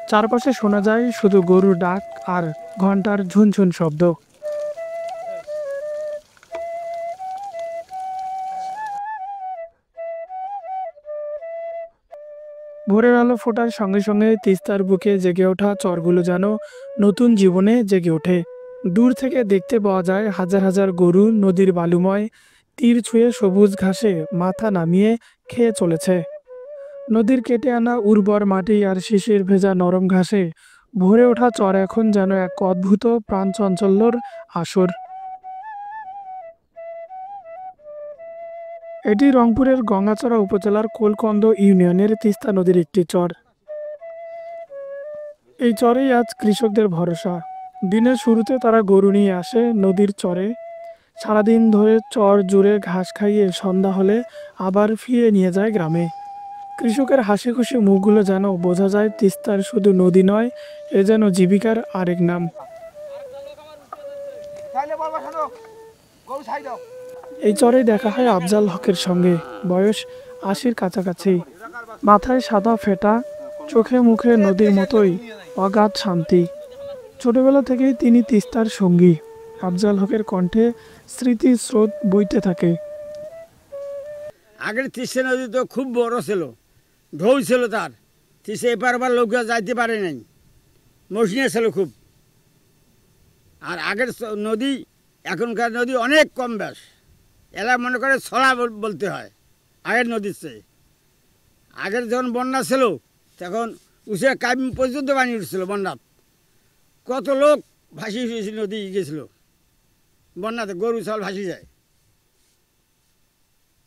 চারপাশে শোনা যায় শুধু গরুর ডাক আর ঘন্টার ঝুনঝুন শব্দ। ভোরের আলো ফোটার সঙ্গে সঙ্গে তিস্তার বুকে জেগে ওঠা চরগুলো যেন নতুন জীবনে জেগে ওঠে। দূর থেকে দেখতে পাওয়া যায় হাজার হাজার গরু নদীর বালুময় তীর ছুঁয়ে সবুজ ঘাসে মাথা নামিয়ে খেয়ে চলেছে। নদীর কেটে আনা উর্বর মাটি আর শিশির ভেজা নরম ঘাসে ভরে ওঠা চর এখন যেন এক অদ্ভুত প্রাণচঞ্চল্যর আসর। এটি রংপুরের গঙ্গাচড়া উপজেলার কোলকন্দ ইউনিয়নের তিস্তা নদীর একটি চর। এই চরেই আজ কৃষকদের ভরসা। দিনের শুরুতে তারা গরু নিয়ে আসে নদীর চরে, সারাদিন ধরে চর জুড়ে ঘাস খাইয়ে সন্ধ্যা হলে আবার ফিরে নিয়ে যায় গ্রামে। কৃষকের হাসি খুশি মুখগুলো যেন বোঝা যায় তিস্তার শুধু নদী নয়, এ যেন জীবিকার আরেক নাম। এই চরেই দেখা হয় আফজাল হকের সঙ্গে। বয়স ৮০-র কাছাকাছি, মাথায় সাদা ফেটা, চোখে মুখে নদীর মতোই অগাধ শান্তি। ছোটবেলা থেকেই তিনি তিস্তার সঙ্গী। আফজাল হকের কণ্ঠে স্মৃতির স্রোত বইতে থাকে। আগের তিস্তা নদী তো খুব বড় ছিল, ঢৌ ছিল তার। তিস্তা এপার ওপার লোকরা যাইতে পারে নাই, মসিনে ছিল খুব। আর আগের নদী এখনকার নদী অনেক কম ব্যাস। এরা মনে করে ছড়া বলতে হয় আগের নদীর চেয়ে। আগের যখন বন্যা ছিল তখন উসে কাইম পর্যন্ত পানি উঠছিল বন্যাত। কত লোক ভাসি নদী গেছিল বন্যাতে, গরু ছাগল ভাসি যায়,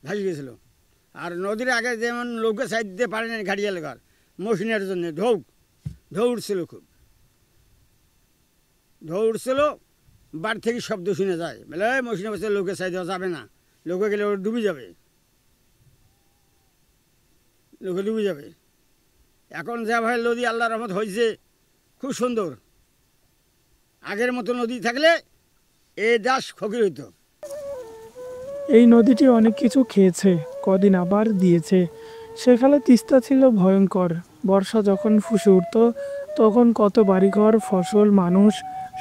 ভাসি গেছিল। আর নদীর আগে যেমন লোকে সাইড দিতে পারে না ঘাটি এলাকার মশিনের জন্য ঢৌ উঠছিল খুব, ঢৌ উঠছিল। বাড়ি থেকে শব্দ শুনে যায়, বলে মশিনে বসে লোকে সাইড দেওয়া যাবে না, লোকে গেলে ওরা ডুবে যাবে, লোকে ডুবে যাবে। এখন যেভাবে নদী আল্লাহর রহমত হয়েছে খুব সুন্দর। আগের মতো নদী থাকলে এই দাস ফকির হইতো। এই নদীটি অনেক কিছু খেয়েছে, কদিন আবার দিয়েছে। সেকালে তিস্তা ছিল ভয়ঙ্কর। বর্ষা যখন ফুসে উঠত তখন কত বাড়িঘর, ফসল, মানুষ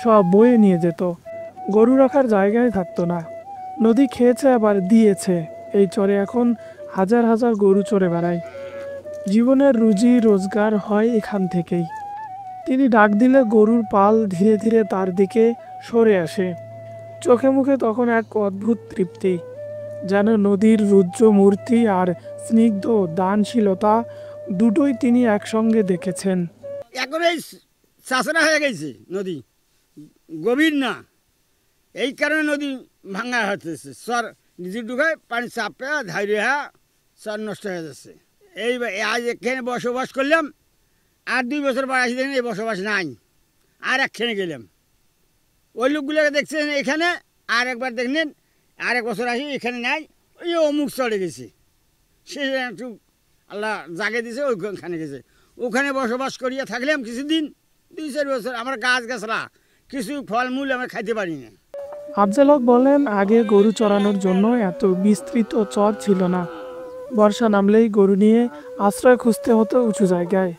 সব বয়ে নিয়ে যেত। গরু রাখার জায়গায় থাকতো না। নদী খেয়েছে আবার দিয়েছে। এই চরে এখন হাজার হাজার গরু চড়ে বেড়ায়। জীবনের রুজি রোজগার হয় এখান থেকেই। তিনি ডাক দিলে গরুর পাল ধীরে ধীরে তার দিকে সরে আসে। চোখে মুখে তখন এক অদ্ভুত তৃপ্তি, যেন নদীর রুদ্র মূর্তি আর স্নিগ্ধ দানশীলতা দুটোই তিনি একসঙ্গে দেখেছেন। এখন এই চাষরা হয়ে গেছে, নদী গভীর না, এই কারণে নদী ভাঙা হতেছে। সর নিজে ঢুকায় পানি চাপে ধাইরে সর নষ্ট হয়ে যাচ্ছে। এই আজ এখানে বসবাস করলাম, আর 2 বছর পর আসি দেখেন এই বসবাস নাই, আর একখানে গেলাম। ওই লোকগুলোকে দেখছেন এখানে, আর একবার দেখলেন আর 1 বছর আসি এখানে নাই, ওই অমুক চড়ে গেছে। সে একটু আল্লাহ জাগে দিছে, ওইখানে গেছে। ওখানে বসবাস করিয়া থাকলাম কিছুদিন, 2-4 বছর। আমার গাছ গাছরা কিছু ফলমূল আমরা খাইতে পারি না। আফজাল হক বলেন, আগে গরু চড়ানোর জন্য এত বিস্তৃত চর ছিল না। বর্ষা নামলেই গরু নিয়ে আশ্রয় খুঁজতে হতো উঁচু জায়গায়।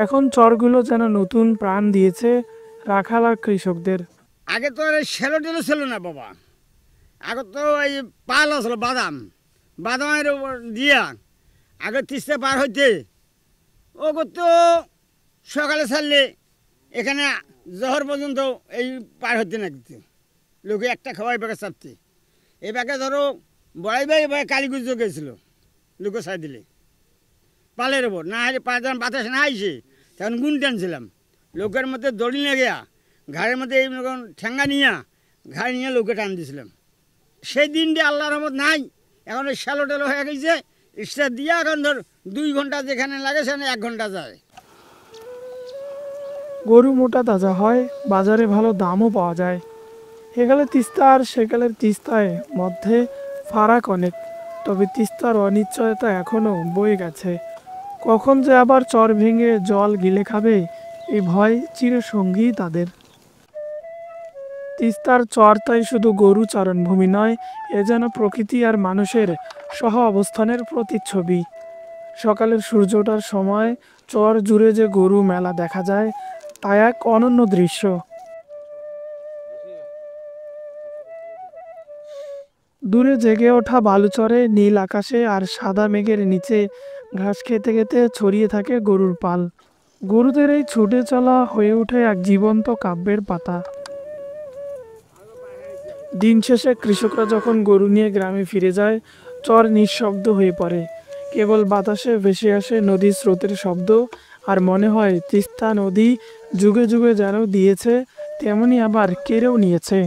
এখন চরগুলো যেন নতুন প্রাণ দিয়েছে রাখাল আর কৃষকদের। আগে তো আর শ্যালো টেলো ছিল না বাবা। আগে তো এই পাল আসলো বাদামের উপর দিয়া। আগে তিস্তা পার হইতে ও তো সকালে ছাড়লে এখানে জহর পর্যন্ত এই পার হইতে না দিতে লোকে একটা খাওয়াই ব্যাগে চাপতে। এই ব্যাগে ধরো বড়াই ভাই কালীগুজ গেছিল, লোকে ছাই দিলে পালের ওপর না হলে যখন বাতাস না আইসে তখন গুণ টানছিলাম। লোকের মধ্যে দড়ি নিয়ে গিয়া ঘাড়ের মধ্যে এই ঠেঙ্গা নিয়ে ঘাড় নিয়ে লোকে টান দিয়েছিলাম। সেই দিনটি আল্লাহর রহমত নাই। এখন ওই শ্যালো টেলো হয়ে গেছে, স্টার দিয়ে এখন ধর 2 ঘন্টা যেখানে লাগে সেখানে 1 ঘন্টা যায়। গরু মোটা তাজা হয়, বাজারে ভালো দামও পাওয়া যায়। একালে তিস্তা আর সেকালের তিস্তায় মধ্যে ফারাক অনেক, তবে তিস্তার অনিশ্চয়তা এখনও বয়ে গেছে। কখন যে আবার চর ভেঙে জল গিলে খাবে, এই ভয় চিরসঙ্গী তাদের। তিস্তার চর তাই শুধু গরু চারণভূমি নয়, এ যেন প্রকৃতি আর মানুষের সহ অবস্থানের প্রতিচ্ছবি। সকালের সূর্য ওঠার সময় চর জুড়ে যে গরু মেলা দেখা যায় তা এক অনন্য দৃশ্য। দূরে জেগে ওঠা বালুচরে নীল আকাশে আর সাদা মেঘের নিচে ঘাস খেতে খেতে ছড়িয়ে থাকে গরুর পাল। গরুদের এই ছুটে চলা হয়ে ওঠে এক জীবন্ত কাব্যের পাতা। দিন শেষে কৃষকরা যখন গরু নিয়ে গ্রামে ফিরে যায়, চর নিঃশব্দ হয়ে পড়ে। কেবল বাতাসে ভেসে আসে নদীর স্রোতের শব্দ, আর মনে হয় তিস্তা নদী যুগে যুগে যেন দিয়েছে তেমনি আবার কেড়েও নিয়েছে।